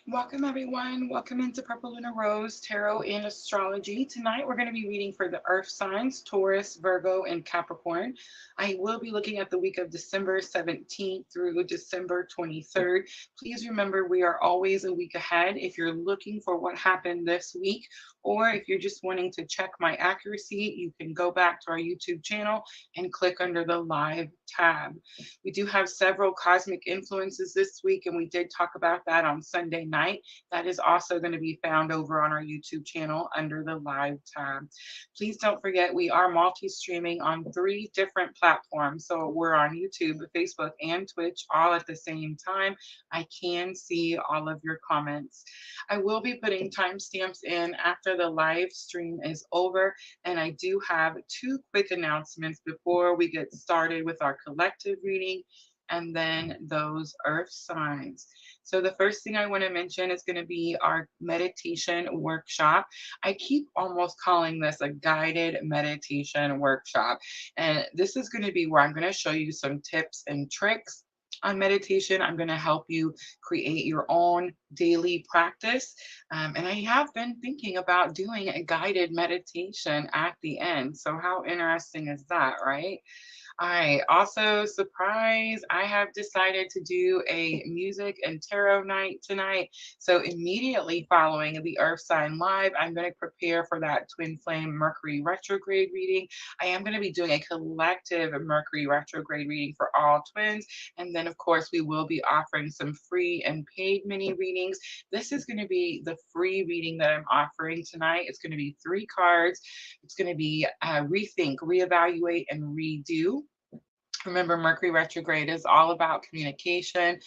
Welcome, everyone. Welcome into Purple Lunar Rose Tarot and Astrology. Tonight, we're going to be reading for the Earth signs, Taurus, Virgo, and Capricorn. I will be looking at the week of December 17th through December 23rd. Please remember, we are always a week ahead. If you're looking for what happened this week, or if you're just wanting to check my accuracy, you can go back to our YouTube channel and click under the live tab. We do have several cosmic influences this week, and we did talk about that on Sunday night. That is also going to be found over on our YouTube channel under the live tab. Please don't forget, we are multi-streaming on 3 different platforms. So we're on YouTube, Facebook, and Twitch all at the same time. I can see all of your comments. I will be putting timestamps in after the live stream is over. And I do have 2 quick announcements before we get started with our collective reading and then those earth signs. So the first thing I want to mention is going to be our meditation workshop. I keep almost calling this a guided meditation workshop. And this is going to be where I'm going to show you some tips and tricks on meditation. I'm going to help you create your own daily practice. And I have been thinking about doing a guided meditation at the end. So how interesting is that, right? I also, surprise, I have decided to do a music and tarot night tonight. So immediately following the Earth Sign Live, I'm going to prepare for that Twin Flame Mercury retrograde reading. I am going to be doing a collective Mercury retrograde reading for all twins. And then, of course, we will be offering some free and paid mini readings. This is going to be the free reading that I'm offering tonight. It's going to be 3 cards. It's going to be rethink, reevaluate, and redo. Remember, Mercury retrograde is all about communication,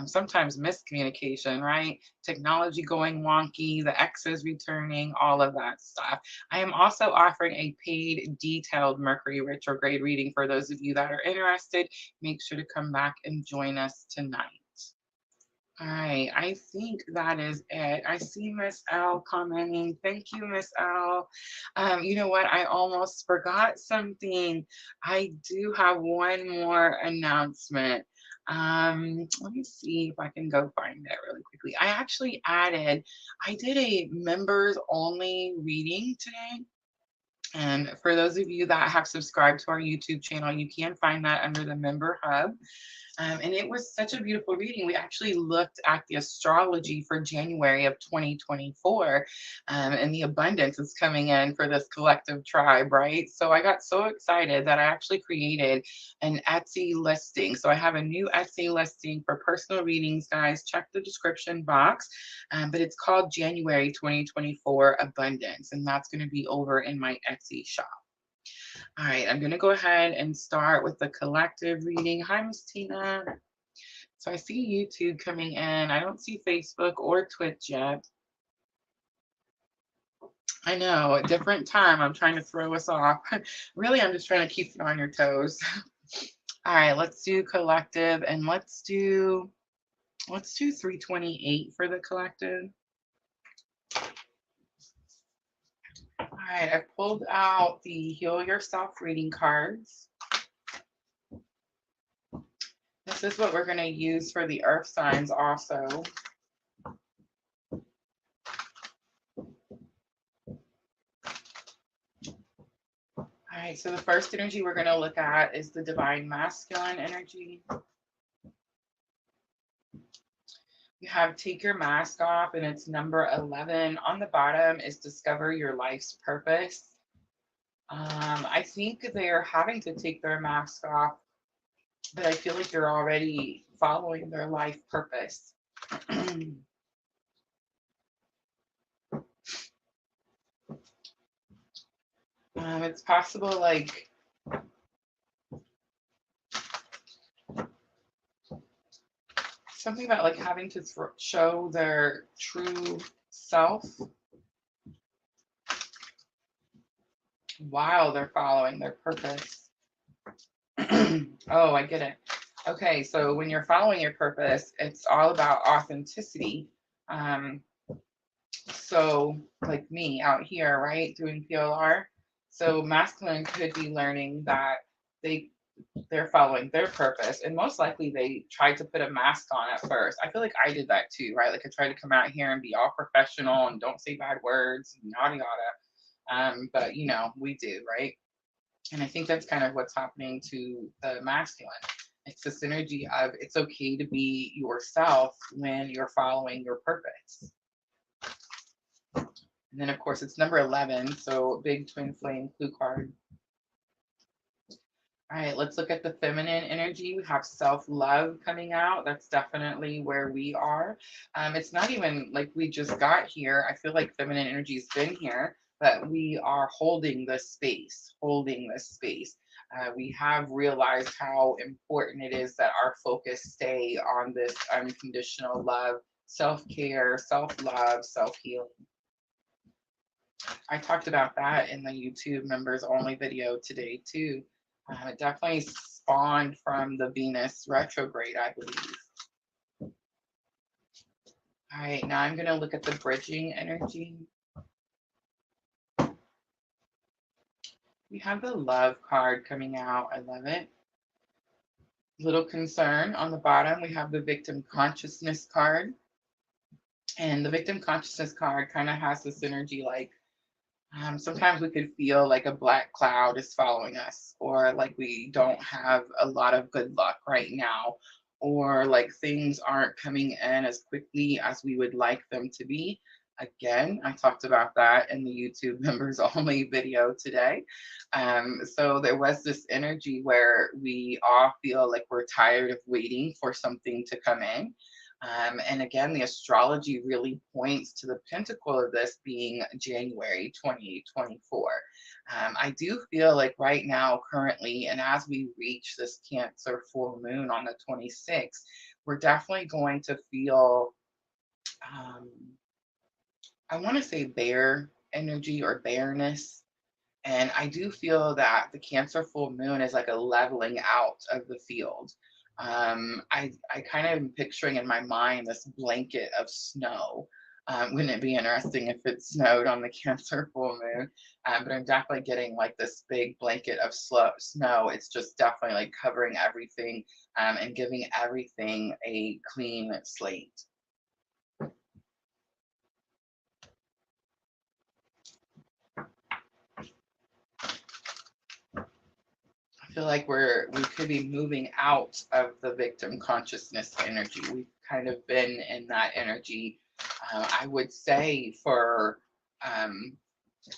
sometimes miscommunication, right? Technology going wonky, the exes returning, all of that stuff. I am also offering a paid, detailed Mercury retrograde reading for those of you that are interested. Make sure to come back and join us tonight. All right, I think that is it. I see Miss L commenting. Thank you, Miss L. You know what? I almost forgot something. I do have one more announcement. Let me see if I can go find that really quickly. I did a members only reading today. And for those of you that have subscribed to our YouTube channel, you can find that under the member hub. And it was such a beautiful reading. We actually looked at the astrology for January of 2024, and the abundance is coming in for this collective tribe, right? So I got so excited that I actually created an Etsy listing. So I have a new Etsy listing for personal readings, guys. Check the description box. But it's called January 2024 Abundance, and that's going to be over in my Etsy shop. All right, I'm going to go ahead and start with the collective reading. Hi, Miss Tina. So I see YouTube coming in. I don't see Facebook or Twitch yet. I know, a different time. I'm trying to throw us off. Really, I'm just trying to keep you on your toes. All right, let's do collective, and let's do 328 for the collective. All right, I pulled out the Heal Yourself reading cards. This is what we're going to use for the earth signs also. All right, so the first energy we're going to look at is the divine masculine energy. You have take your mask off, and it's number 11. On the bottom is discover your life's purpose. I think they're having to take their mask off, but I feel like they're already following their life purpose. It's possible, like, something about like having to show their true self while they're following their purpose. Oh, I get it. Okay, so when you're following your purpose, it's all about authenticity. So like me out here, right, doing PLR. So masculine could be learning that they They're following their purpose, and most likely they tried to put a mask on at first. I feel like I did that too, right? Like I tried to come out here and be all professional and don't say bad words and yada yada. But you know, we do, right? And I think that's kind of what's happening to the masculine. It's this energy of it's okay to be yourself when you're following your purpose. And then of course it's number 11, so big twin flame clue card. All right, let's look at the feminine energy. We have self-love coming out. That's definitely where we are. It's not even like we just got here. I feel like feminine energy's been here, but we are holding this space, holding this space. We have realized how important it is that our focus stay on this unconditional love, self-care, self-love, self-healing. I talked about that in the YouTube members only video today too. It definitely spawned from the Venus retrograde, I believe. All right, now I'm going to look at the bridging energy. We have the love card coming out. I love it. Little concern on the bottom. We have the victim consciousness card. And the victim consciousness card kind of has this energy like, sometimes we could feel like a black cloud is following us, or like we don't have a lot of good luck right now, or like things aren't coming in as quickly as we would like them to be. Again, I talked about that in the YouTube members only video today. So there was this energy where we all feel like we're tired of waiting for something to come in. And again, the astrology really points to the pinnacle of this being January 2024. I do feel like right now, currently, and as we reach this Cancer full moon on the 26th, we're definitely going to feel, I want to say bare energy or bareness. And I do feel that the Cancer full moon is like a leveling out of the field. I kind of am picturing in my mind this blanket of snow. Wouldn't it be interesting if it snowed on the Cancer full moon? But I'm definitely getting like this big blanket of snow. It's just definitely like covering everything and giving everything a clean slate. I feel like we could be moving out of the victim consciousness energy. We've kind of been in that energy, I would say, for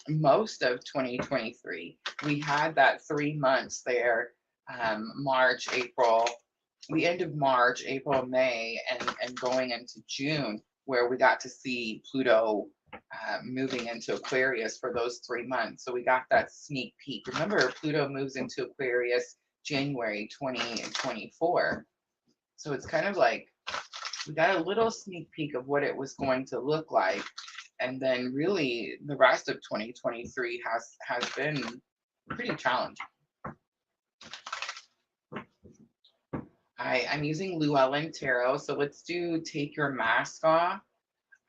most of 2023. We had that 3 months there, March, April, the end of March, April, May, and going into June, where we got to see Pluto moving into Aquarius for those 3 months. So we got that sneak peek. Remember, Pluto moves into Aquarius January 2024. So it's kind of like we got a little sneak peek of what it was going to look like. And then really the rest of 2023 has been pretty challenging. I'm using Llewellyn Tarot. So let's do Take Your Mask Off.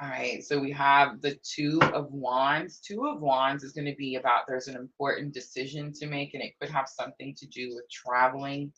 All right, so we have the Two of Wands. Two of Wands is going to be about there's an important decision to make, and it could have something to do with traveling.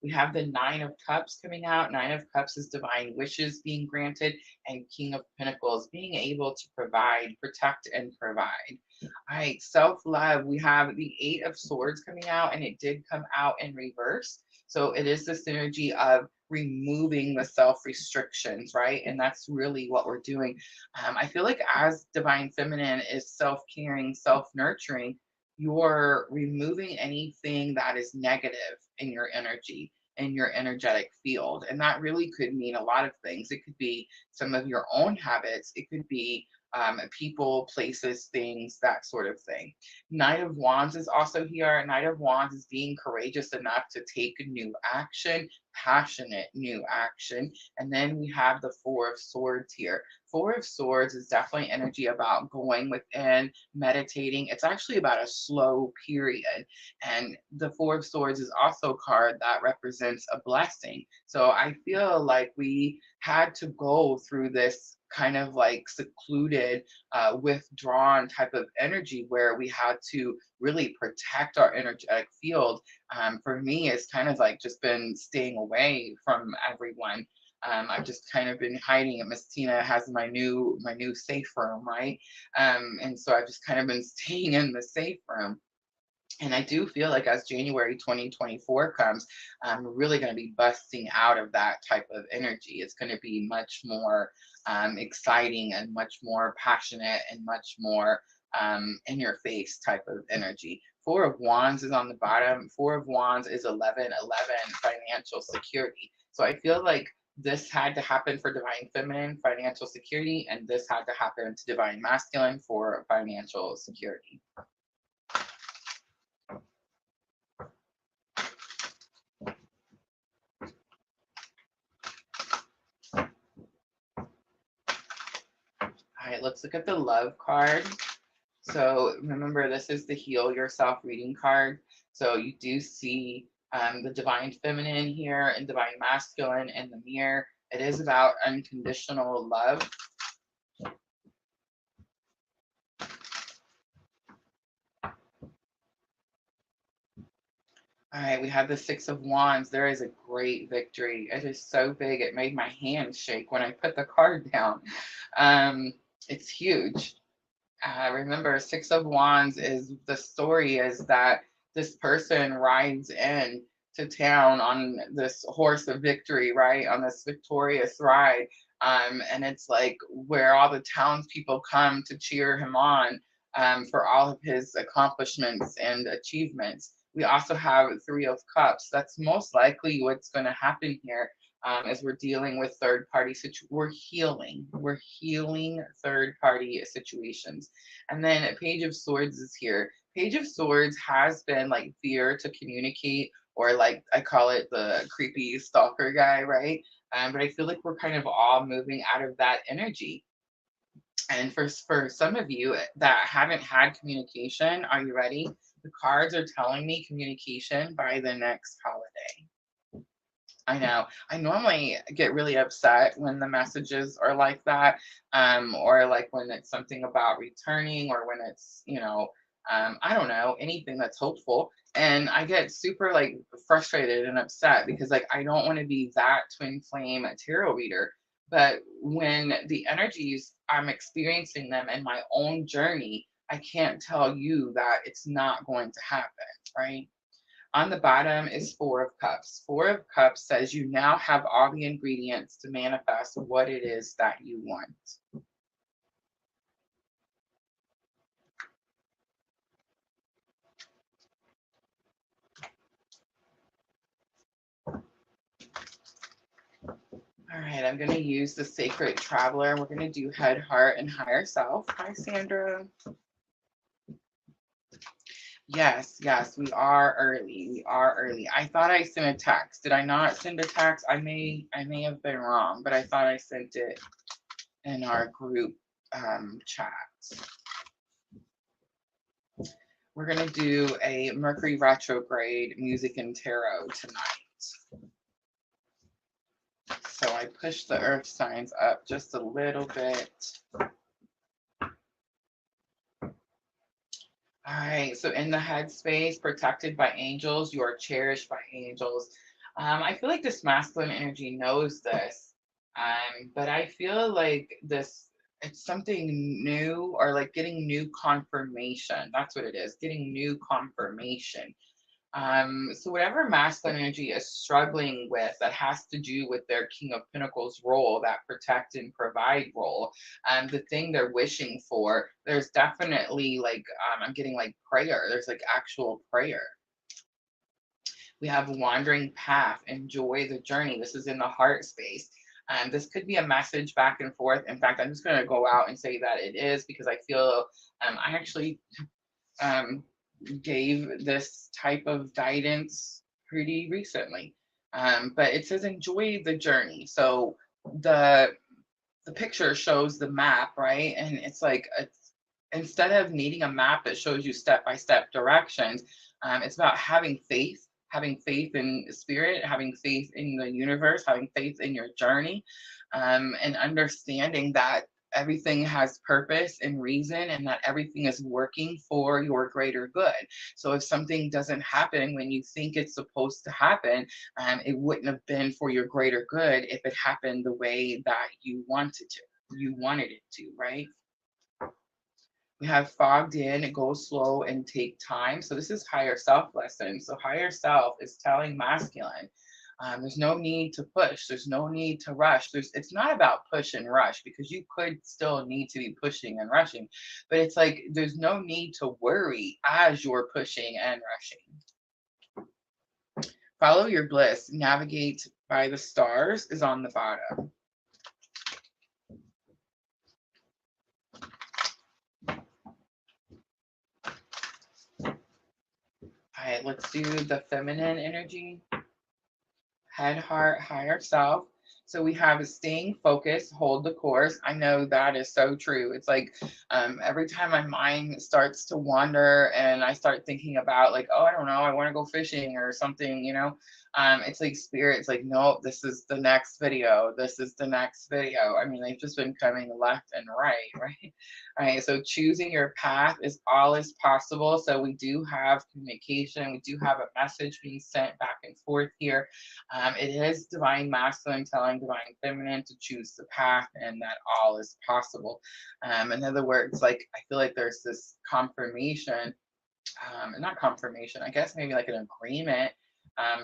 We have the Nine of Cups coming out. Nine of Cups is divine wishes being granted, and King of Pentacles being able to provide, protect, and provide. All right, self-love. We have the Eight of Swords coming out, and it did come out in reverse. So it is this energy of removing the self restrictions, right? And that's really what we're doing. I feel like as divine feminine is self caring, self nurturing, you're removing anything that is negative in your energy, in your energetic field. And that really could mean a lot of things. It could be some of your own habits, it could be people, places, things, that sort of thing. Knight of Wands is also here. Knight of Wands is being courageous enough to take new action, passionate new action. And then we have the Four of Swords here. Four of Swords is definitely energy about going within, meditating. It's actually about a slow period. And the Four of Swords is also a card that represents a blessing. So I feel like we had to go through this kind of like secluded, withdrawn type of energy where we had to really protect our energetic field. For me, it's kind of like just been staying away from everyone. I've just kind of been hiding it. Miss Tina has my new safe room, right? And so I've just kind of been staying in the safe room. And I do feel like as January 2024 comes, I'm really going to be busting out of that type of energy. It's going to be much more exciting and much more passionate and much more in your face type of energy. Four of Wands is on the bottom. Four of Wands is 1111, financial security. So I feel like this had to happen for divine feminine, financial security, and this had to happen to divine masculine for financial security. All right, let's look at the love card. So remember, this is the Heal Yourself reading card. So you do see the divine feminine here and divine masculine in the mirror. It is about unconditional love. All right, we have the Six of Wands. There is a great victory. It is so big, it made my hands shake when I put the card down. It's huge. Remember, Six of Wands is the story is that this person rides in to town on this horse of victory, right? On this victorious ride. And it's like where all the townspeople come to cheer him on for all of his accomplishments and achievements. We also have Three of Cups. That's most likely what's going to happen here. As we're dealing with third party situations, we're healing third party situations. And then Page of Swords is here. Page of Swords has been like fear to communicate, or like I call it the creepy stalker guy, right? But I feel like we're kind of all moving out of that energy. And for some of you that haven't had communication, are you ready? The cards are telling me communication by the next holiday. I know. I normally get really upset when the messages are like that, or like when it's something about returning, or when it's, I don't know, anything that's hopeful. And I get super like frustrated and upset because like I don't want to be that twin flame tarot reader. But when the energies, I'm experiencing them in my own journey, I can't tell you that it's not going to happen, right? On the bottom is Four of Cups. Four of Cups says you now have all the ingredients to manifest what it is that you want. All right, I'm going to use the Sacred Traveler. We're going to do Head, Heart, and Higher Self. Hi, Sandra. Yes, we are early. We are early. I thought I sent a text. Did I not send a text? I may have been wrong, but I thought I sent it in our group chat. We're going to do a Mercury retrograde music and tarot tonight. So I pushed the earth signs up just a little bit. All right, so in the headspace, protected by angels, you are cherished by angels. I feel like this masculine energy knows this, but I feel like it's something new, or like getting new confirmation. That's what it is, getting new confirmation. So whatever masculine energy is struggling with that has to do with their King of Pentacles role, that protect and provide role, the thing they're wishing for, there's definitely like, I'm getting like prayer. There's like actual prayer. We have Wandering Path, enjoy the journey. This is in the heart space. This could be a message back and forth. In fact, I'm just going to go out and say that it is, because I feel I actually gave this type of guidance pretty recently. But it says enjoy the journey. So the picture shows the map, right? And it's like instead of needing a map that shows you step-by-step directions, it's about having faith in spirit, having faith in the universe, having faith in your journey. and understanding that everything has purpose and reason and that everything is working for your greater good. So if something doesn't happen when you think it's supposed to happen, it wouldn't have been for your greater good if it happened the way that you wanted it to, right? We have fogged in, go slow and take time. So this is higher self lesson. So higher self is telling masculine, there's no need to push. There's no need to rush. It's not about push and rush because you could still need to be pushing and rushing, but it's like there's no need to worry as you're pushing and rushing. Follow your bliss. Navigate by the stars is on the bottom. All right, let's do the feminine energy. Head, heart, higher self. So we have staying focused, hold the course. I know that is so true. It's like every time my mind starts to wander and I start thinking about like, oh, I don't know, I want to go fishing or something, it's like spirit's like, nope, this is the next video. This is the next video. I mean, they've just been coming left and right, right? All right, so choosing your path is all is possible. So we do have communication. We do have a message being sent back and forth here. It is divine masculine telling divine feminine to choose the path and that all is possible. In other words, like I feel like there's this confirmation, not confirmation, I guess maybe like an agreement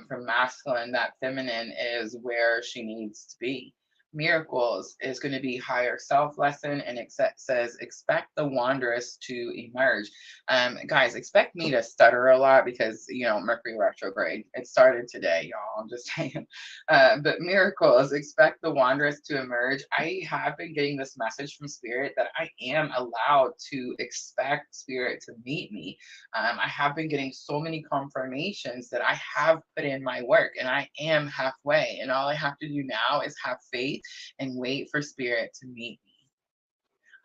from masculine that feminine is where she needs to be. Miracles is going to be higher self lesson, and it says expect the wondrous to emerge. Guys, expect me to stutter a lot because Mercury retrograde. It started today, y'all. I'm just saying. But miracles, expect the wondrous to emerge. I have been getting this message from Spirit that I am allowed to expect Spirit to meet me. I have been getting so many confirmations that I have put in my work and I am halfway. And all I have to do now is have faith and wait for Spirit to meet me.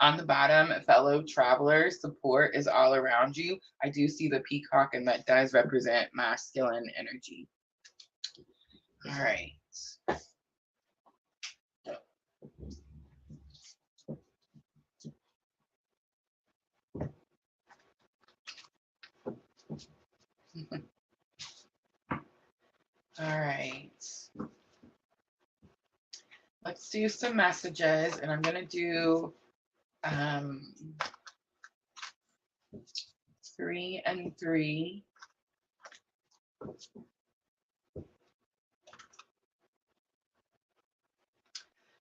On the bottom, fellow travelers, support is all around you. I do see the peacock, and that does represent masculine energy. All right. All right. Let's do some messages, and I'm going to do 3 and 3.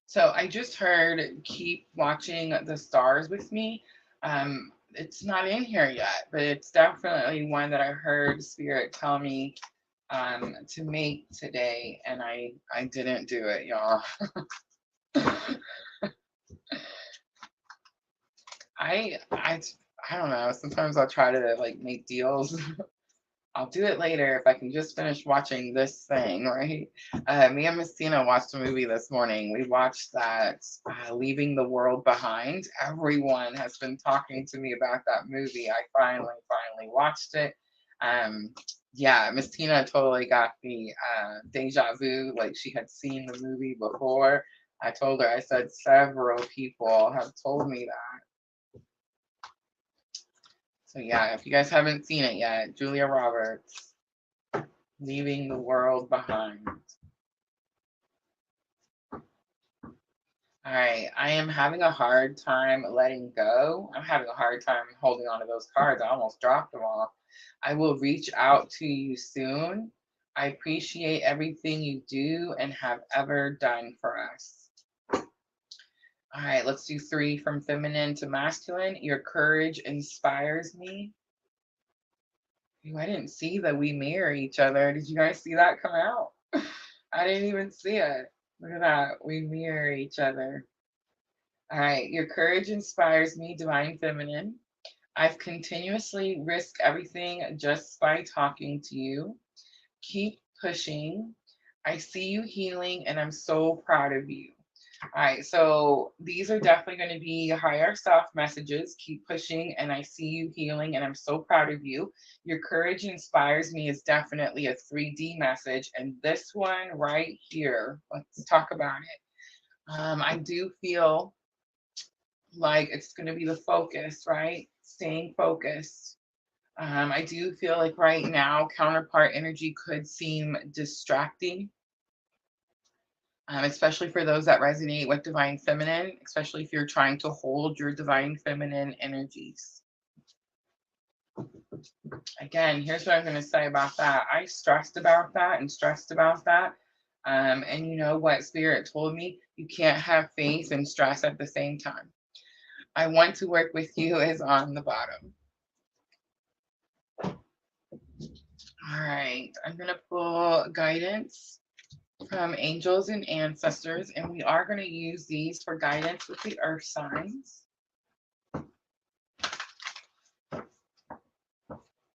So I just heard keep watching the stars with me. It's not in here yet, but it's definitely one that I heard Spirit tell me to make today, and I didn't do it, y'all. I don't know. Sometimes I'll try to like make deals. I'll do it later if I can just finish watching this thing, right? Me and Miss Tina watched a movie this morning. We watched that Leaving the World Behind. Everyone has been talking to me about that movie. I finally watched it. Yeah, Miss Tina totally got the deja vu, like she had seen the movie before. I told her, I said, several people have told me that. So yeah, if you guys haven't seen it yet, Julia Roberts, Leaving the World Behind. All right, I am having a hard time letting go. I'm having a hard time holding on to those cards. I almost dropped them all. I will reach out to you soon. I appreciate everything you do and have ever done for us. All right, let's do 3 from feminine to masculine. Your courage inspires me. Ooh, I didn't see that we mirror each other. Did you guys see that come out? I didn't even see it. Look at that. We mirror each other. All right, your courage inspires me, divine feminine. I've continuously risked everything just by talking to you. Keep pushing. I see you healing, and I'm so proud of you. All right, so these are definitely going to be higher self messages. Keep pushing, and I see you healing, and I'm so proud of you. Your courage inspires me is definitely a 3D message, and this one right here, let's talk about it. I do feel like it's going to be the focus, right? Staying focused. I do feel like right now, counterpart energy could seem distracting, especially for those that resonate with divine feminine, especially if you're trying to hold your divine feminine energies. Again, here's what I'm going to say about that. I stressed about that and stressed about that. And you know what Spirit told me? You can't have faith and stress at the same time. I want to work with you is on the bottom. All right, I'm going to pull guidance from angels and ancestors, and we are going to use these for guidance with the earth signs.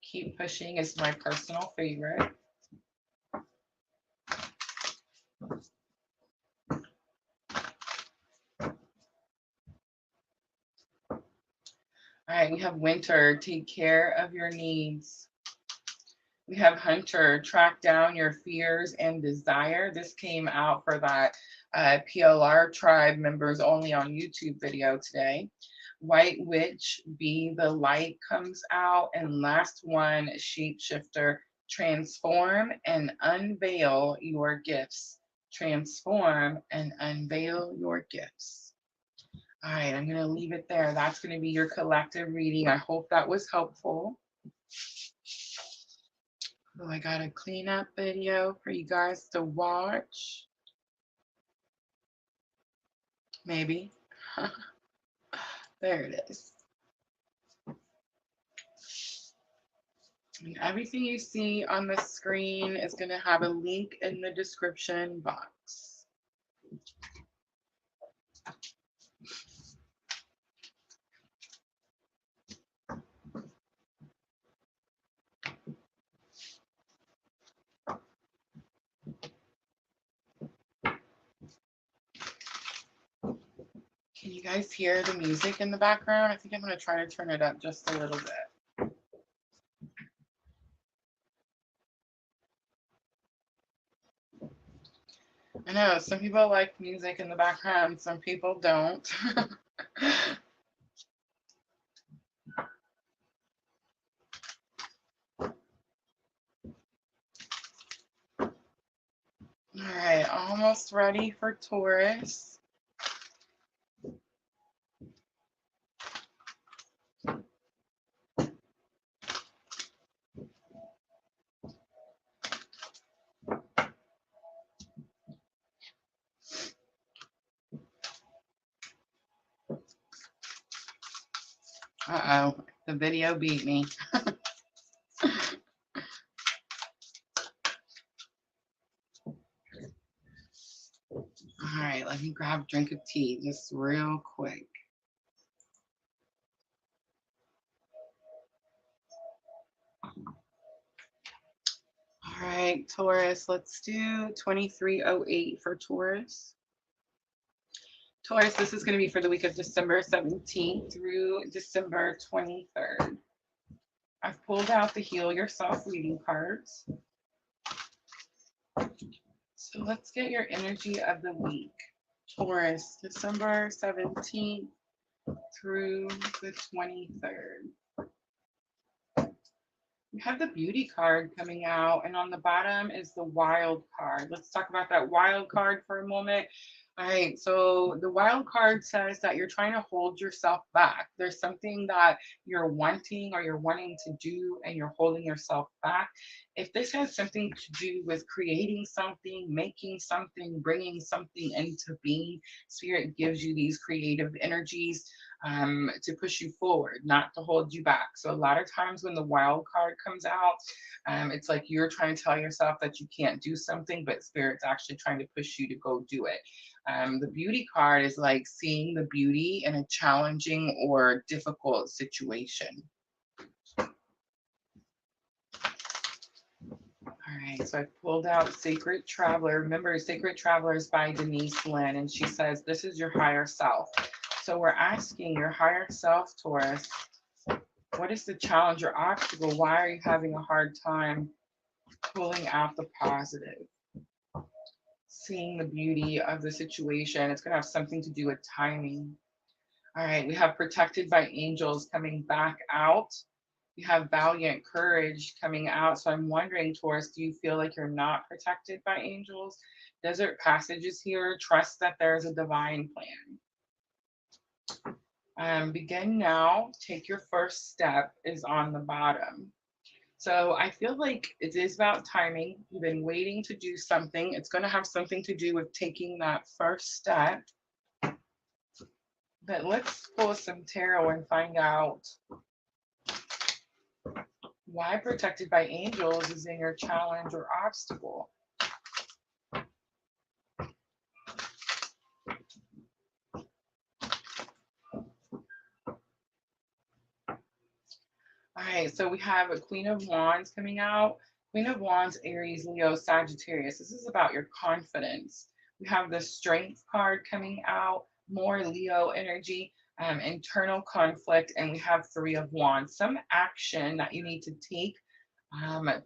Keep Pushing is my personal favorite. All right, we have Winter, take care of your needs. We have Hunter, track down your fears and desire. This came out for that PLR tribe members only on YouTube video today. White Witch, be the light comes out. And last one, Shapeshifter, transform and unveil your gifts. Transform and unveil your gifts. All right, I'm going to leave it there. That's going to be your collective reading. I hope that was helpful. Oh, I got a cleanup video for you guys to watch. Maybe. There it is. And everything you see on the screen is going to have a link in the description box. Can you guys hear the music in the background? I think I'm going to try to turn it up just a little bit. I know some people like music in the background, some people don't. All right, almost ready for Taurus. Uh-oh, the video beat me. All right, let me grab a drink of tea just real quick. All right, Taurus, let's do 2308 for Taurus. Taurus, this is going to be for the week of December 17th through December 23rd. I've pulled out the Heal Yourself reading cards. So let's get your energy of the week. Taurus, December 17th through the 23rd. We have the Beauty card coming out, and on the bottom is the Wild card. Let's talk about that Wild card for a moment. All right, so the Wild card says that you're trying to hold yourself back. There's something that you're wanting or you're wanting to do and you're holding yourself back. If this has something to do with creating something, making something, bringing something into being, Spirit gives you these creative energies to push you forward, not to hold you back. So a lot of times when the Wild card comes out, it's like you're trying to tell yourself that you can't do something, but Spirit's actually trying to push you to go do it. The Beauty card is like seeing the beauty in a challenging or difficult situation. All right, so I pulled out Sacred Traveler. Remember, Sacred Traveler is by Denise Lynn, and she says, this is your higher self. So we're asking your higher self, Taurus, what is the challenge or obstacle? Why are you having a hard time pulling out the positive? seeing the beauty of the situation. It's going to have something to do with timing. All right, we have protected by angels coming back out. You have valiant courage coming out. So I'm wondering, Taurus, do you feel like you're not protected by angels? Desert passage is here. Trust that there's a divine plan. Begin now. Take your first step is on the bottom. So I feel like it is about timing. You've been waiting to do something. It's going to have something to do with taking that first step. But let's pull some tarot and find out why protected by angels is in your challenge or obstacle. All right, so we have a Queen of Wands coming out. Queen of Wands, Aries, Leo, Sagittarius. This is about your confidence. We have the Strength card coming out, more Leo energy, internal conflict, and we have Three of Wands. Some action that you need to take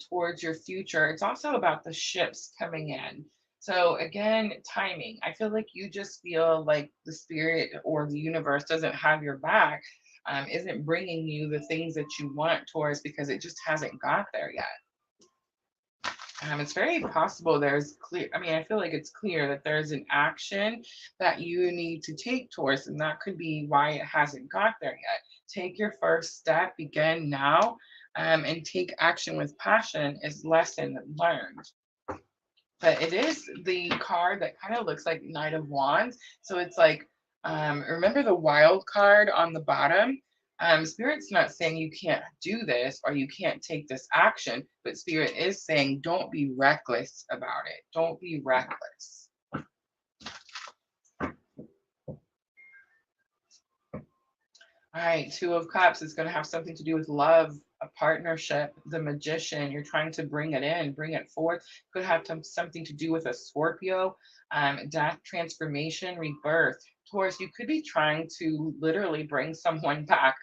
towards your future. It's also about the ships coming in. So again, timing. I feel like you just feel like the spirit or the universe doesn't have your back, isn't bringing you the things that you want towards because it just hasn't got there yet. It's very possible there's clear, I mean, I feel like it's clear that there's an action that you need to take towards, and that could be why it hasn't got there yet. Take your first step, begin now, and take action with passion is lesson learned. But it is the card that kind of looks like Knight of Wands. So it's like, remember the wild card on the bottom? Spirit's not saying you can't do this or you can't take this action, but Spirit is saying don't be reckless about it. Don't be reckless. All right, Two of Cups is going to have something to do with love, a partnership, the Magician. You're trying to bring it in, bring it forth. Could have something to do with a Scorpio, death, transformation, rebirth. Taurus, you could be trying to literally bring someone back.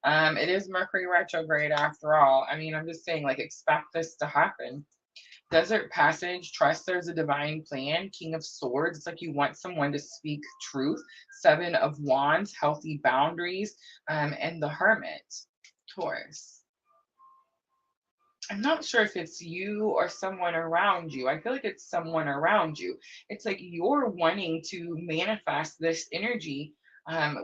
It is Mercury retrograde after all. I mean, I'm just saying, like, expect this to happen. Desert passage, trust there's a divine plan. King of Swords, it's like you want someone to speak truth. Seven of Wands, healthy boundaries, and the Hermit, Taurus. I'm not sure if it's you or someone around you. I feel like it's someone around you. It's like you're wanting to manifest this energy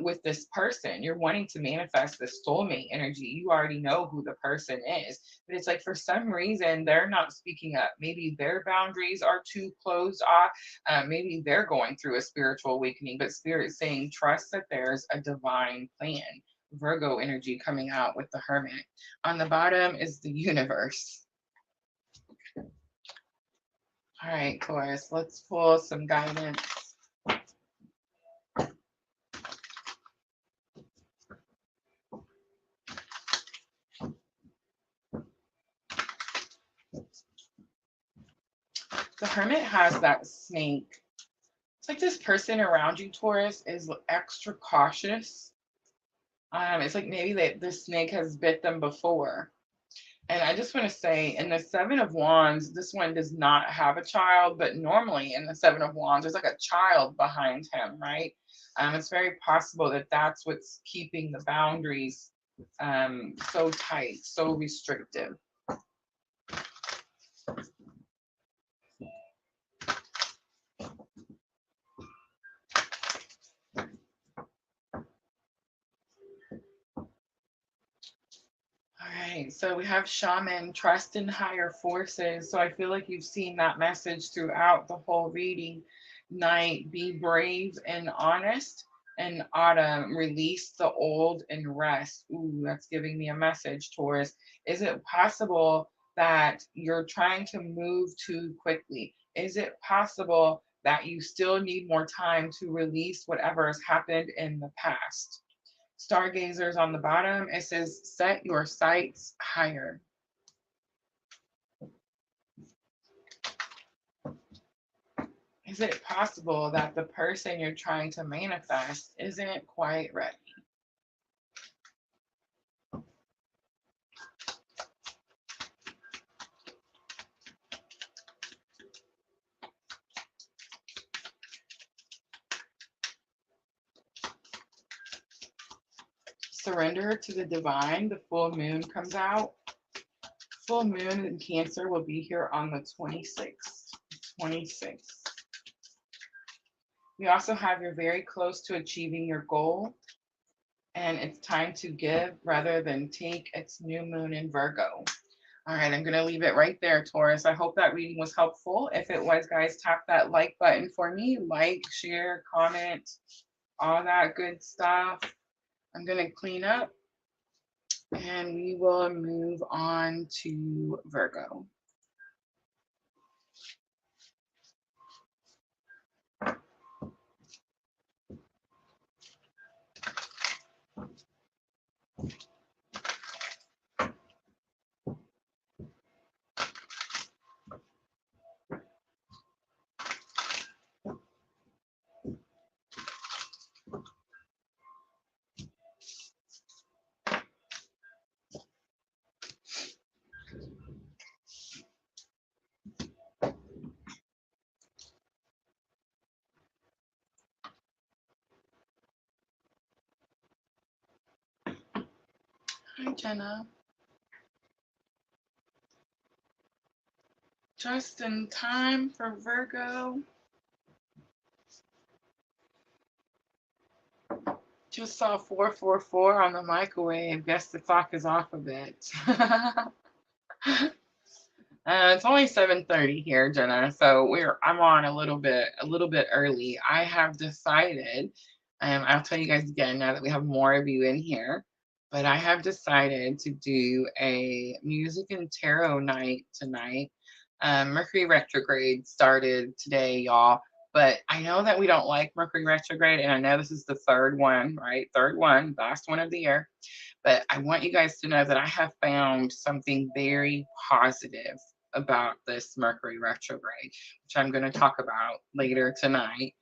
with this person. You're wanting to manifest this soulmate energy. You already know who the person is. But it's like for some reason, they're not speaking up. Maybe their boundaries are too closed off. Maybe they're going through a spiritual awakening. But Spirit is saying, trust that there's a divine plan. Virgo energy coming out with the Hermit. On the bottom is the universe. All right, Taurus, let's pull some guidance. The Hermit has that snake. It's like this person around you, Taurus, is extra cautious. It's like maybe the snake has bit them before. And I just want to say, in the Seven of Wands, this one does not have a child, but normally in the Seven of Wands, there's like a child behind him, right? It's very possible that that's what's keeping the boundaries so tight, so restrictive. All right, so we have shaman, trust in higher forces. So I feel like you've seen that message throughout the whole reading. Night, be brave and honest. And autumn, release the old and rest. Ooh, that's giving me a message, Taurus. Is it possible that you're trying to move too quickly? Is it possible that you still need more time to release whatever has happened in the past? Stargazers on the bottom, it says, set your sights higher. Is it possible that the person you're trying to manifest isn't quite ready? Surrender to the divine. The full moon comes out. Full moon in Cancer will be here on the 26th. 26th. We also have you're very close to achieving your goal, and it's time to give rather than take. It's new moon in Virgo. All right, I'm going to leave it right there, Taurus. I hope that reading was helpful. If it was, guys, tap that like button for me. Like, share, comment, all that good stuff. I'm going to clean up and we will move on to Virgo. Hi, Jenna. Just in time for Virgo. Just saw 444 on the microwave. Guess the clock is off a bit. It's only 7:30 here, Jenna. So I'm on a little bit early. I have decided, I'll tell you guys again now that we have more of you in here, but I have decided to do a music and tarot night tonight. Mercury retrograde started today, y'all. But I know that we don't like Mercury retrograde, and I know this is the third one, right? Third one, last one of the year. But I want you guys to know that I have found something very positive about this Mercury retrograde, which I'm going to talk about later tonight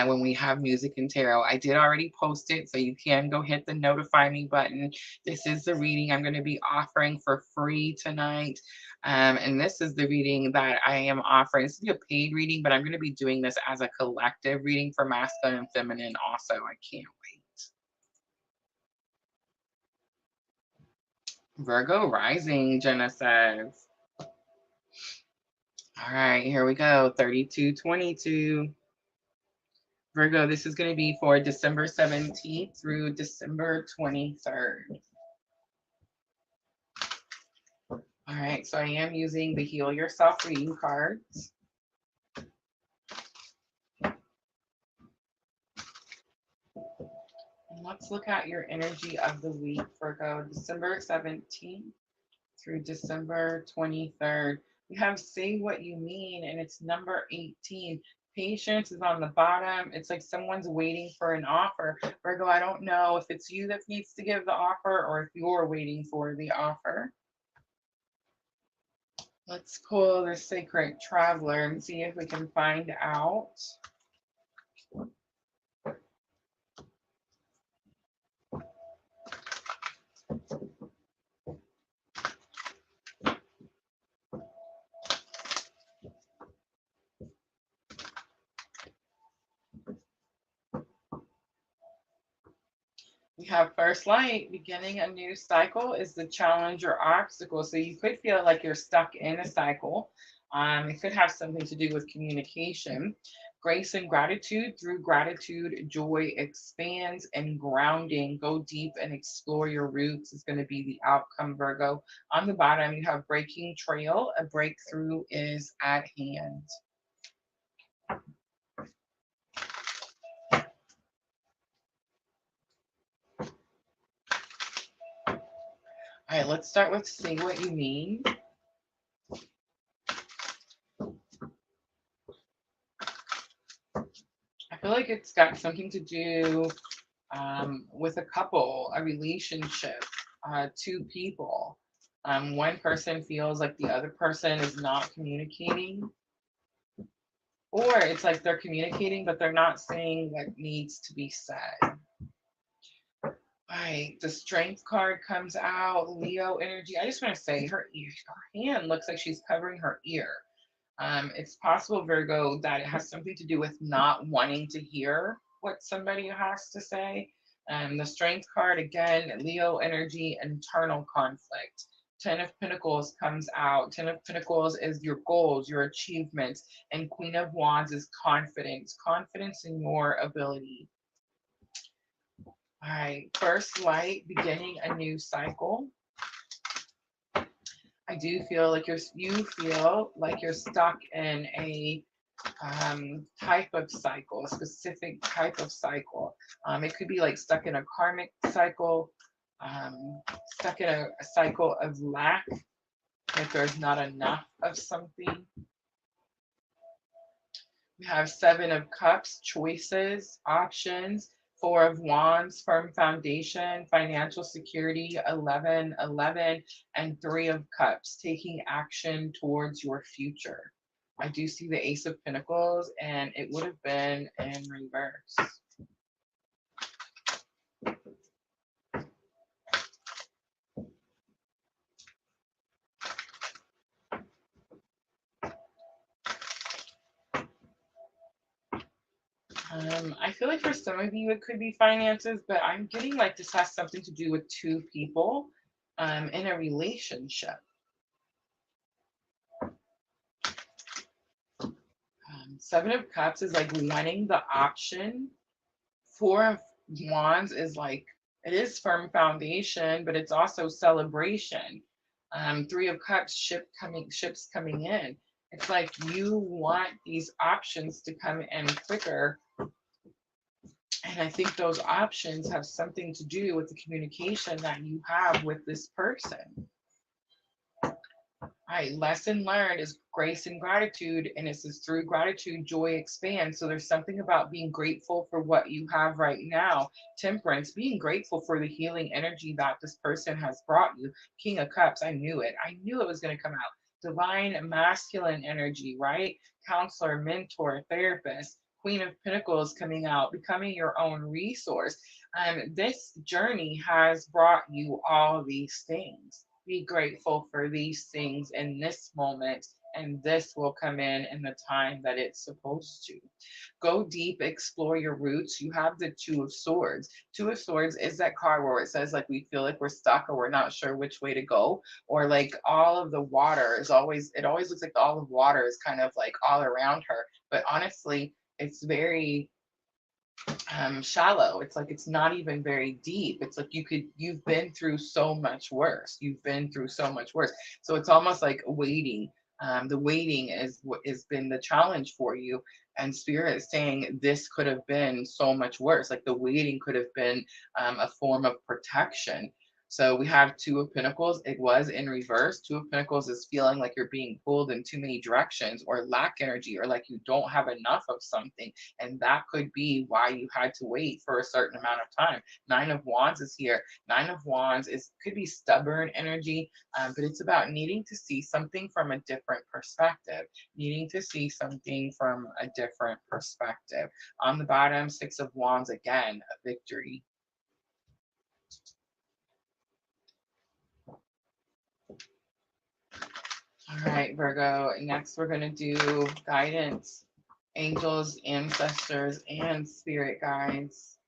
when we have music and tarot. I did already post it, so you can go hit the notify me button. This is the reading I'm going to be offering for free tonight. And this is the reading that I am offering. This is a paid reading, but I'm going to be doing this as a collective reading for masculine and feminine also. I can't wait. Virgo rising, Jenna says. All right, here we go. 3222. Virgo, this is going to be for December 17th through December 23rd. All right, so I am using the Heal Yourself reading cards. And let's look at your energy of the week, Virgo, December 17th through December 23rd. We have say what you mean, and it's number 18. Patience is on the bottom. It's like someone's waiting for an offer. Virgo, I don't know if it's you that needs to give the offer or if you're waiting for the offer. Let's pull the Sacred Traveler and see if we can find out. We have first light, beginning a new cycle is the challenge or obstacle. So you could feel like you're stuck in a cycle. It could have something to do with communication. Grace and gratitude. Through gratitude, joy expands, and grounding. Go deep and explore your roots is going to be the outcome, Virgo. On the bottom, you have breaking trail. A breakthrough is at hand. All right, let's start with say what you mean. I feel like it's got something to do with a couple, a relationship, two people. One person feels like the other person is not communicating, or it's like they're communicating, but they're not saying what needs to be said. All right, the Strength card comes out, Leo energy. I just want to say her hand looks like she's covering her ear. It's possible, Virgo, that it has something to do with not wanting to hear what somebody has to say. The Strength card, again, Leo energy, internal conflict. Ten of Pentacles comes out. Ten of Pentacles is your goals, your achievements, and Queen of Wands is confidence, confidence in your ability. All right, first light, beginning a new cycle. I do feel like you feel like you're stuck in a type of cycle, a specific type of cycle. It could be like stuck in a karmic cycle, stuck in a cycle of lack, if there's not enough of something. We have Seven of Cups, choices, options. Four of Wands, firm foundation, financial security, 11, 11, and Three of Cups, taking action towards your future. I do see the Ace of Pentacles, and it would have been in reverse. I feel like for some of you it could be finances, but I'm getting like this has something to do with two people in a relationship. Seven of Cups is like wanting the option. Four of Wands is like, it is firm foundation, but it's also celebration. Three of Cups, ships coming in. It's like you want these options to come in quicker. And I think those options have something to do with the communication that you have with this person. All right, lesson learned is grace and gratitude, and it says through gratitude, joy expands. So there's something about being grateful for what you have right now. Temperance, being grateful for the healing energy that this person has brought you. King of Cups, I knew it. I knew it was going to come out. Divine masculine energy, right? Counselor, mentor, therapist. Queen of Pentacles coming out, becoming your own resource. This journey has brought you all these things. Be grateful for these things in this moment, and this will come in the time that it's supposed to. Go deep, explore your roots. You have the Two of Swords. Two of Swords is that card where it says like we feel like we're stuck or we're not sure which way to go, or like all of the water is always, it always looks like all of water is kind of like all around her. But honestly, it's very shallow. It's like it's not even very deep. It's like you've been through so much worse. You've been through so much worse. So it's almost like waiting. The waiting is what has been the challenge for you. And Spirit is saying this could have been so much worse. Like the waiting could have been a form of protection. So we have Two of Pentacles. It was in reverse. Two of Pentacles is feeling like you're being pulled in too many directions or lack energy or like you don't have enough of something. And that could be why you had to wait for a certain amount of time. Nine of Wands is here. Nine of Wands could be stubborn energy, but it's about needing to see something from a different perspective. Needing to see something from a different perspective. On the bottom, Six of Wands, again, a victory. All right, Virgo, next we're going to do guidance, angels, ancestors, and spirit guides.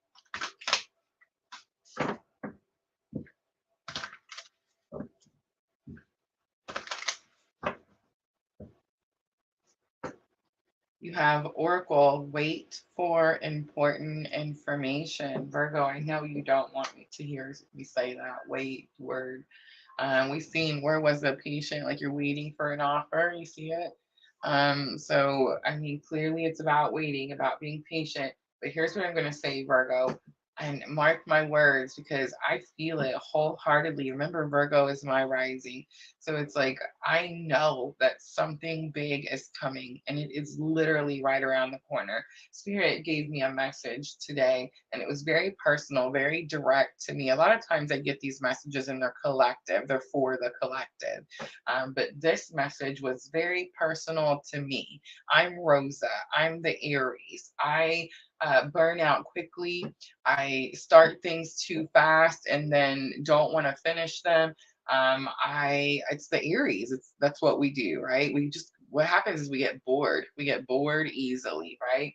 You have Oracle, wait for important information. Virgo, I know you don't want me to hear me say that wait word. We've seen where was the patient, like you're waiting for an offer, you see it? So, I mean, clearly it's about waiting, about being patient. But here's what I'm going to say, Virgo, and mark my words because I feel it wholeheartedly. Remember, Virgo is my rising. So it's like, I know that something big is coming and it is literally right around the corner. Spirit gave me a message today and it was very personal, very direct to me. A lot of times I get these messages and they're collective, they're for the collective. But this message was very personal to me. I'm Rosa, I'm the Aries. I burn out quickly. I start things too fast and then don't want to finish them. It's the Aries. That's what we do, right? What happens is we get bored. We get bored easily, right?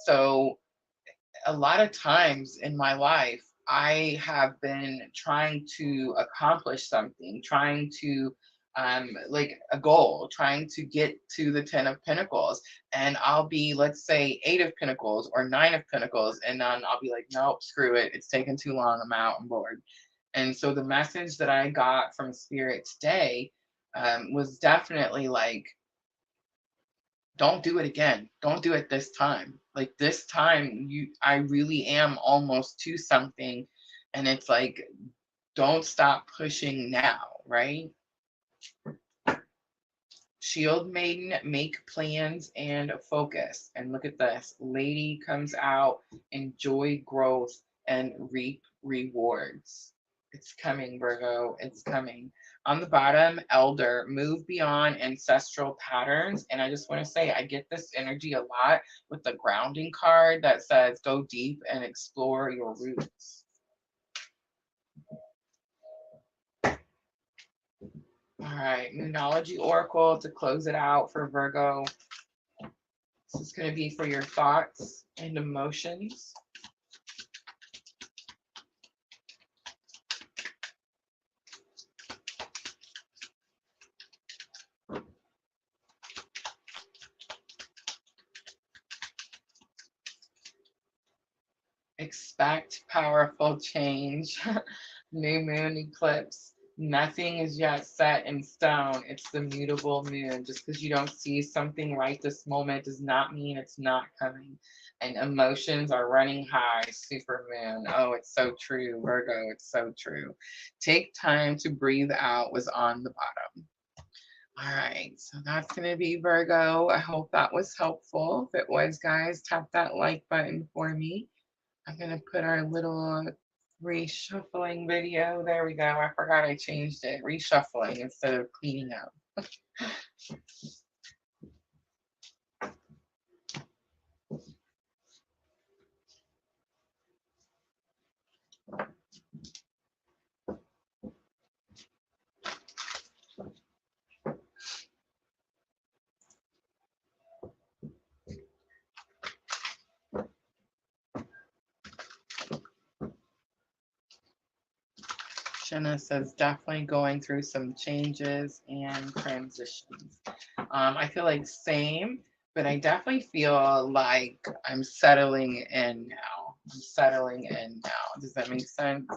So a lot of times in my life, I have been trying to accomplish something, trying to like a goal, trying to get to the 10 of Pentacles. And I'll be, let's say, 8 of Pentacles or 9 of Pentacles. And then I'll be like, nope, screw it. It's taking too long. I'm out. I'm bored. And so the message that I got from Spirit today was definitely like, don't do it again. Don't do it this time. Like this time, I really am almost to something. And it's like, don't stop pushing now, right? Shield Maiden, make plans and focus. And look at this. Lady comes out, enjoy growth and reap rewards. It's coming, Virgo. It's coming. On the bottom, Elder, move beyond ancestral patterns. And I just want to say, I get this energy a lot with the grounding card that says, go deep and explore your roots. All right, Moonology Oracle to close it out for Virgo. This is going to be for your thoughts and emotions. Expect powerful change. New moon eclipse. Nothing is yet set in stone. It's the mutable moon. Just because you don't see something right this moment does not mean it's not coming. And emotions are running high. Super moon. Oh, it's so true, Virgo. It's so true. Take time to breathe out was on the bottom. All right, so that's going to be Virgo. I hope that was helpful. If it was, guys, tap that like button for me. I'm going to put our little reshuffling video. There we go. I forgot I changed it. Reshuffling instead of cleaning up. Shanna says definitely going through some changes and transitions. I feel like same, but I definitely feel like I'm settling in now. I'm settling in now. Does that make sense?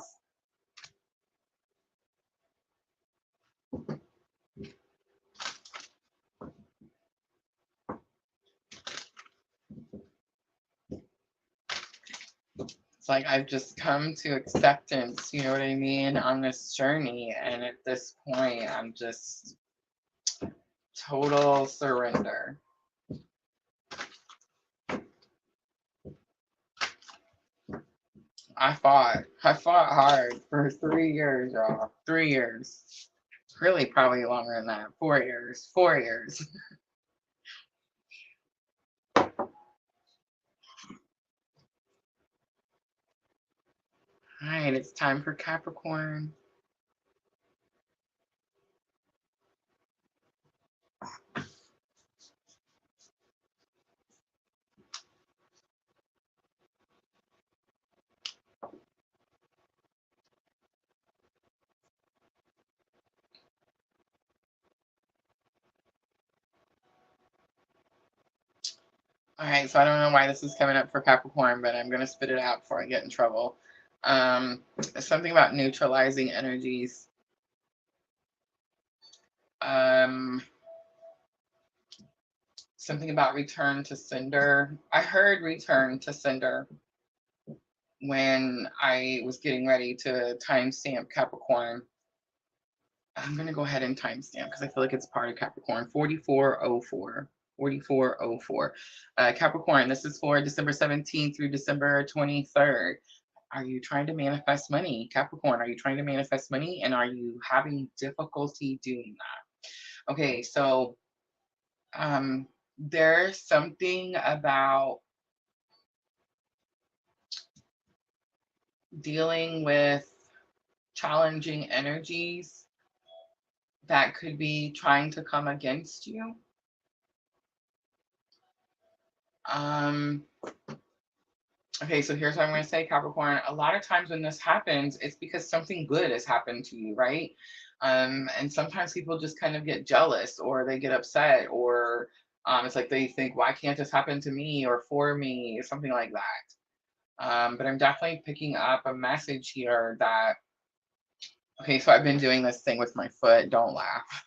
It's like I've just come to acceptance, you know what I mean, on this journey. And at this point, I'm just total surrender. I fought hard for 3 years, y'all. 3 years. Really, probably longer than that. 4 years. 4 years. All right, it's time for Capricorn. All right, so I don't know why this is coming up for Capricorn, but I'm going to spit it out before I get in trouble. Something about neutralizing energies. Something about return to sender. I heard return to sender when I was getting ready to timestamp Capricorn. I'm going to go ahead and timestamp because I feel like it's part of Capricorn. 4404. 4404. Capricorn, this is for December 17th through December 23rd. Are you trying to manifest money? Capricorn, are you trying to manifest money? And are you having difficulty doing that? Okay, so there's something about dealing with challenging energies that could be trying to come against you. Okay, so here's what I'm going to say, Capricorn. A lot of times when this happens, it's because something good has happened to you, right? And sometimes people just kind of get jealous or they get upset, or it's like they think, why can't this happen to me or for me, or something like that. But I'm definitely picking up a message here that, okay, so I've been doing this thing with my foot. Don't laugh.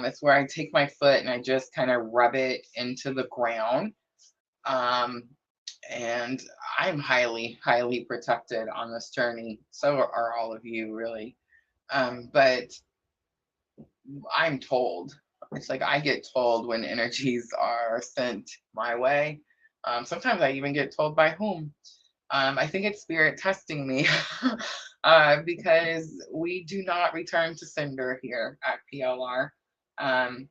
It's where I take my foot and I just kind of rub it into the ground. Um, and I'm highly, highly protected on this journey. So are all of you, really. But I'm told, it's like I get told when energies are sent my way. Sometimes I even get told by whom. I think it's spirit testing me because we do not return to sender here at PLR. Um,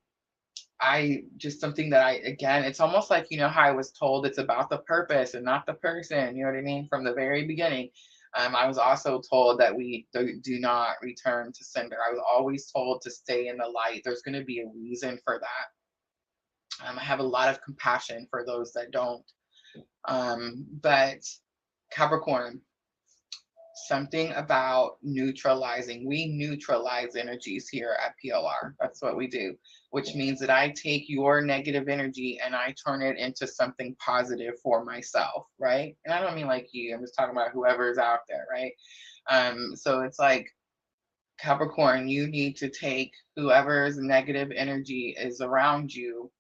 I just something that again, it's almost like, you know, how I was told it's about the purpose and not the person, you know what I mean? From the very beginning. I was also told that we do not return to sender. I was always told to stay in the light. There's going to be a reason for that. I have a lot of compassion for those that don't. But Capricorn, something about neutralizing. We neutralize energies here at PLR. That's what we do, which means that I take your negative energy and I turn it into something positive for myself, right? And I don't mean like you, I'm just talking about whoever's out there, right? So it's like, Capricorn, you need to take whoever's negative energy is around you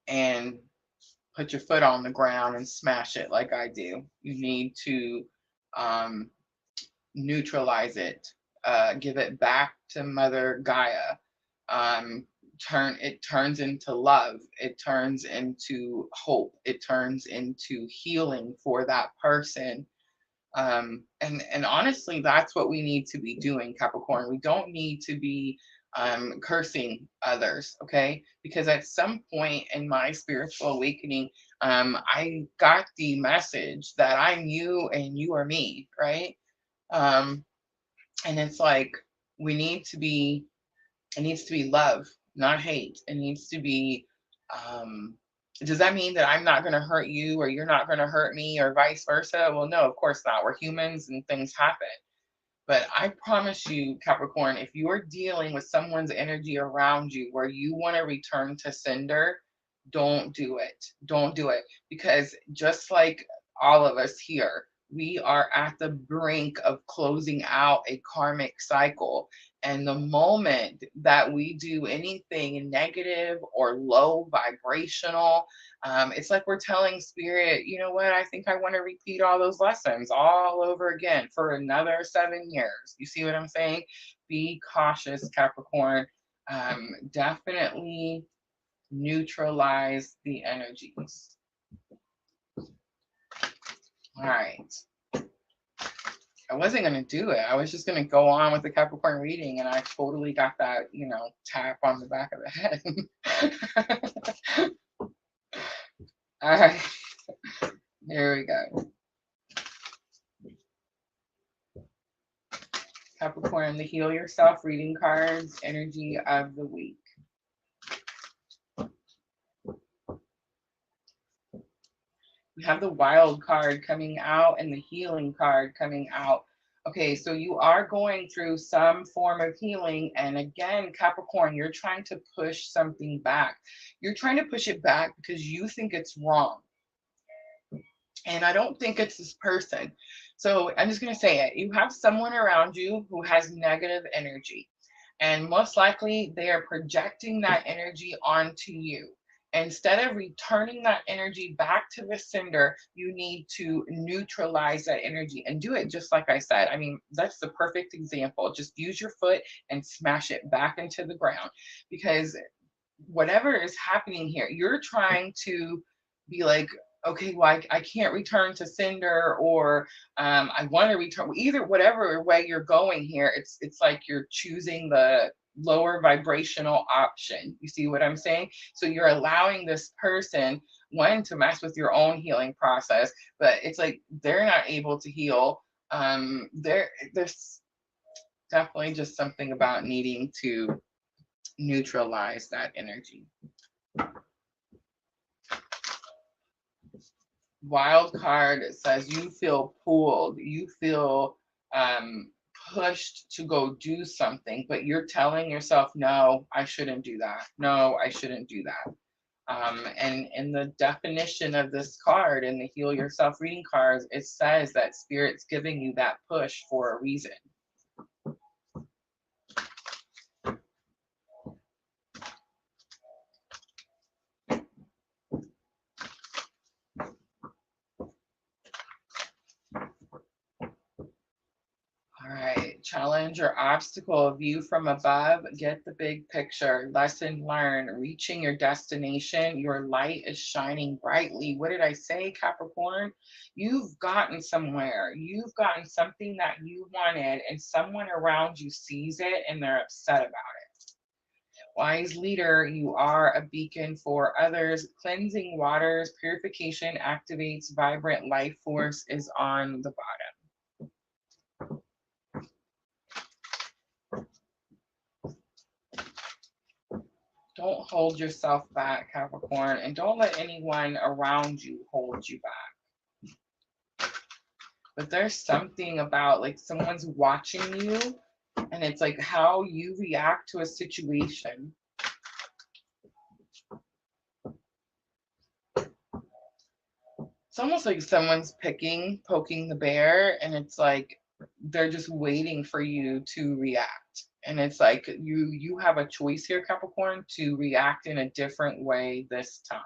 and put your foot on the ground and smash it like I do. You need to um, neutralize it, give it back to Mother Gaia. Um, it turns into love. It turns into hope. It turns into healing for that person. And honestly, that's what we need to be doing, Capricorn. We don't need to be cursing others, okay? Because at some point in my spiritual awakening, I got the message that I'm you and you are me, right? Um, and it's like we need to be, it needs to be love, not hate. It needs to be, um, does that mean that I'm not going to hurt you or you're not going to hurt me or vice versa? Well, no, of course not. We're humans and things happen. But I promise you, Capricorn, if you're dealing with someone's energy around you where you want to return to sender, don't do it. Don't do it. Because just like all of us here, we are at the brink of closing out a karmic cycle. And the moment that we do anything negative or low vibrational, it's like we're telling spirit, you know what, I think I want to repeat all those lessons all over again for another 7 years. You see what I'm saying? Be cautious, Capricorn. Definitely neutralize the energies. All right. I wasn't going to do it. I was just going to go on with the Capricorn reading, and I totally got that, you know, tap on the back of the head. All right. Here we go. Capricorn, the Heal Yourself reading cards, energy of the week. We have the Wild card coming out and the Healing card coming out. Okay, so you are going through some form of healing. And again, Capricorn, you're trying to push something back. You're trying to push it back because you think it's wrong. And I don't think it's this person. So I'm just going to say it. You have someone around you who has negative energy. And most likely they are projecting that energy onto you. Instead of returning that energy back to the sender, you need to neutralize that energy and do it just like I said. I mean, that's the perfect example. Just use your foot and smash it back into the ground, because whatever is happening here, you're trying to be like, okay, well, I can't return to sender, or I want to return. Either whatever way you're going here, it's like you're choosing the lower vibrational option. You see what I'm saying? So you're allowing this person, one, to mess with your own healing process, but it's like they're not able to heal. There's definitely just something about needing to neutralize that energy. Wild card says you feel pulled, you feel pushed to go do something, but you're telling yourself, no, I shouldn't do that. No, I shouldn't do that. And in the definition of this card in the Heal Yourself reading cards, it says that Spirit's giving you that push for a reason. All right, challenge or obstacle, view from above, get the big picture, lesson learned, reaching your destination, your light is shining brightly. What did I say, Capricorn? You've gotten somewhere, you've gotten something that you wanted, and someone around you sees it and they're upset about it. Wise leader, you are a beacon for others. Cleansing waters, purification activates vibrant life force is on the bottom. Don't hold yourself back, Capricorn, and don't let anyone around you hold you back. But there's something about like someone's watching you, and it's like how you react to a situation. It's almost like someone's poking the bear, and it's like they're just waiting for you to react. And it's like you have a choice here, Capricorn, to react in a different way this time.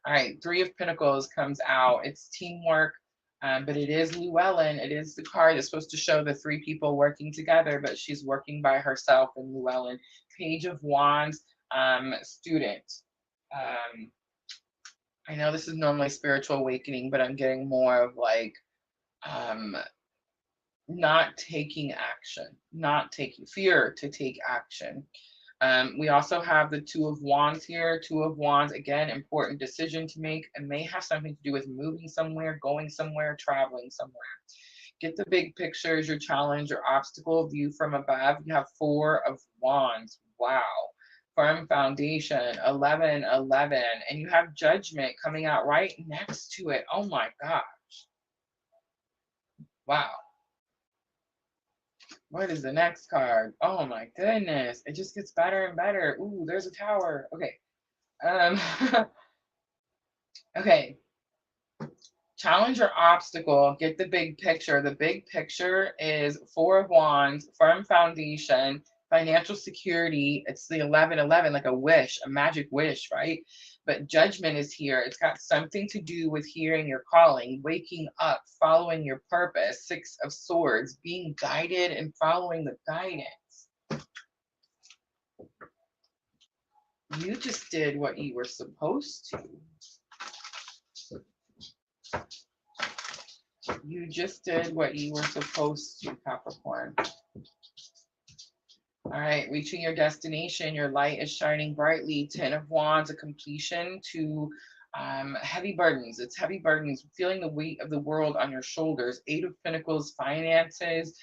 All right, Three of Pentacles comes out. It's teamwork, but it is Llewellyn. It is the card that's supposed to show the three people working together, but she's working by herself in Llewellyn. Page of Wands, student. I know this is normally spiritual awakening, but I'm getting more of like not taking action, not taking fear to take action. We also have the Two of Wands here. Two of Wands, again, important decision to make. It may have something to do with moving somewhere, going somewhere, traveling somewhere. Get the big picture as your challenge or obstacle. View from above. You have Four of Wands. Wow. Firm foundation, 11, 11. And you have Judgment coming out right next to it. Oh my gosh. Wow. What is the next card? Oh my goodness. It just gets better and better. Ooh, there's a tower. Okay. Okay. Challenge or obstacle, get the big picture. The big picture is Four of Wands, firm foundation, financial security. It's the 11-11, like a wish, a magic wish, right? But Judgment is here. It's got something to do with hearing your calling, waking up, following your purpose. Six of Swords, being guided and following the guidance. You just did what you were supposed to. You just did what you were supposed to, Capricorn. All right, reaching your destination, your light is shining brightly. 10 of Wands, a completion to heavy burdens. It's heavy burdens, feeling the weight of the world on your shoulders. 8 of Pentacles, finances,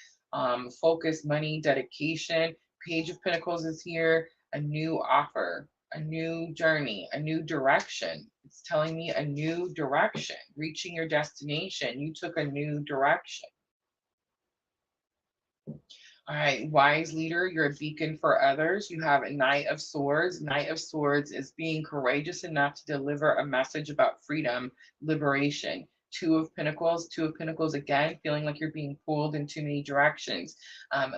focus, money, dedication. Page of Pentacles is here, a new offer, a new journey, a new direction. It's telling me a new direction. Reaching your destination, you took a new direction. All right, wise leader, you're a beacon for others. You have a Knight of Swords. Knight of Swords is being courageous enough to deliver a message about freedom, liberation. Two of Pentacles again, feeling like you're being pulled in too many directions.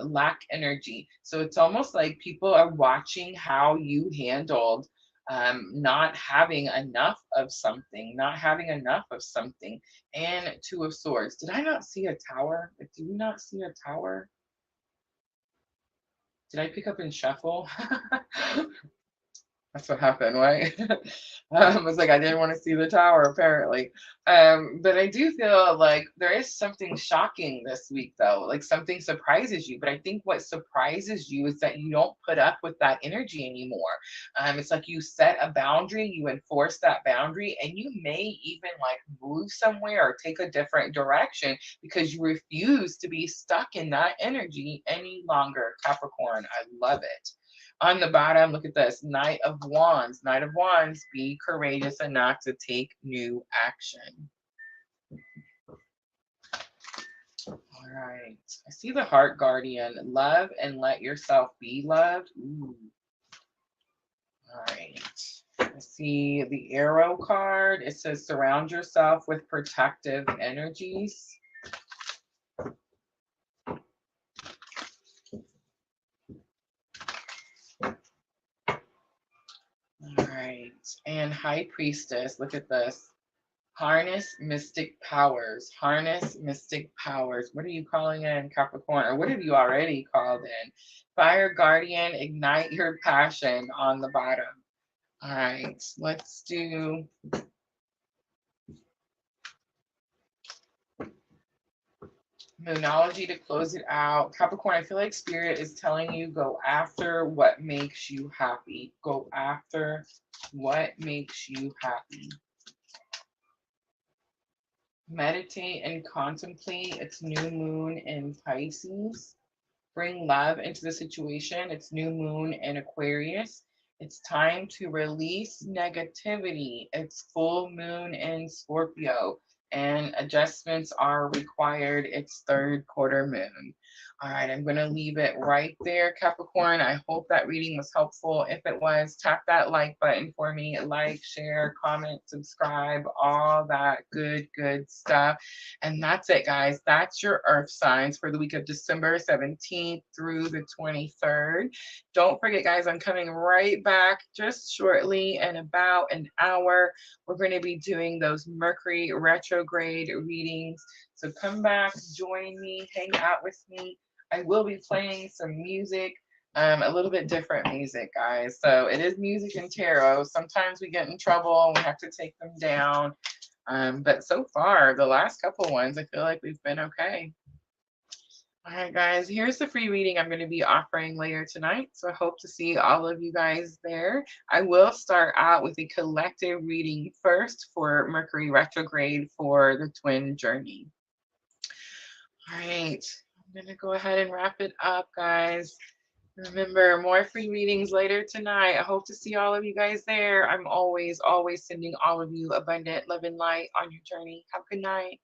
Lack energy. So it's almost like people are watching how you handled not having enough of something, And Two of Swords. Did I not see a tower? Did we not see a tower? Did I pick up and shuffle? That's what happened, right? I was like, I didn't want to see the tower, apparently. But I do feel like there is something shocking this week, though. Like something surprises you. But I think what surprises you is that you don't put up with that energy anymore. It's like you set a boundary, you enforce that boundary, and you may even like move somewhere or take a different direction because you refuse to be stuck in that energy any longer. Capricorn, I love it. On the bottom, look at this, Knight of Wands. Knight of Wands, be courageous enough to take new action. right. I see the heart guardian. Love and let yourself be loved. Ooh. All right. I see the arrow card. It says surround yourself with protective energies. All right. And High Priestess, look at this. Harness mystic powers. Harness mystic powers. What are you calling in, Capricorn? Or what have you already called in? Fire Guardian, ignite your passion on the bottom. All right, let's do Moonology to close it out. Capricorn, I feel like Spirit is telling you go after what makes you happy. Go after what makes you happy. Meditate and contemplate. It's new moon in Pisces. Bring love into the situation. It's new moon in Aquarius. It's time to release negativity. It's full moon in Scorpio, and adjustments are required. It's third quarter moon. All right, I'm going to leave it right there, Capricorn. I hope that reading was helpful. If it was, tap that like button for me. Like, share, comment, subscribe, all that good stuff. And that's it, guys. That's your earth signs for the week of December 17th through the 23rd. Don't forget, guys, I'm coming right back just shortly in about an hour. We're going to be doing those Mercury retrograde readings. So come back, join me, hang out with me. I will be playing some music, a little bit different music, guys. So it is music and tarot. Sometimes we get in trouble and we have to take them down. But so far, the last couple ones, I feel like we've been okay. All right, guys, here's the free reading I'm going to be offering later tonight. So I hope to see all of you guys there. I will start out with a collective reading first for Mercury retrograde for the twin journey. All right, I'm going to go ahead and wrap it up, guys. Remember, more free readings later tonight. I hope to see all of you guys there. I'm always sending all of you abundant love and light on your journey. Have a good night.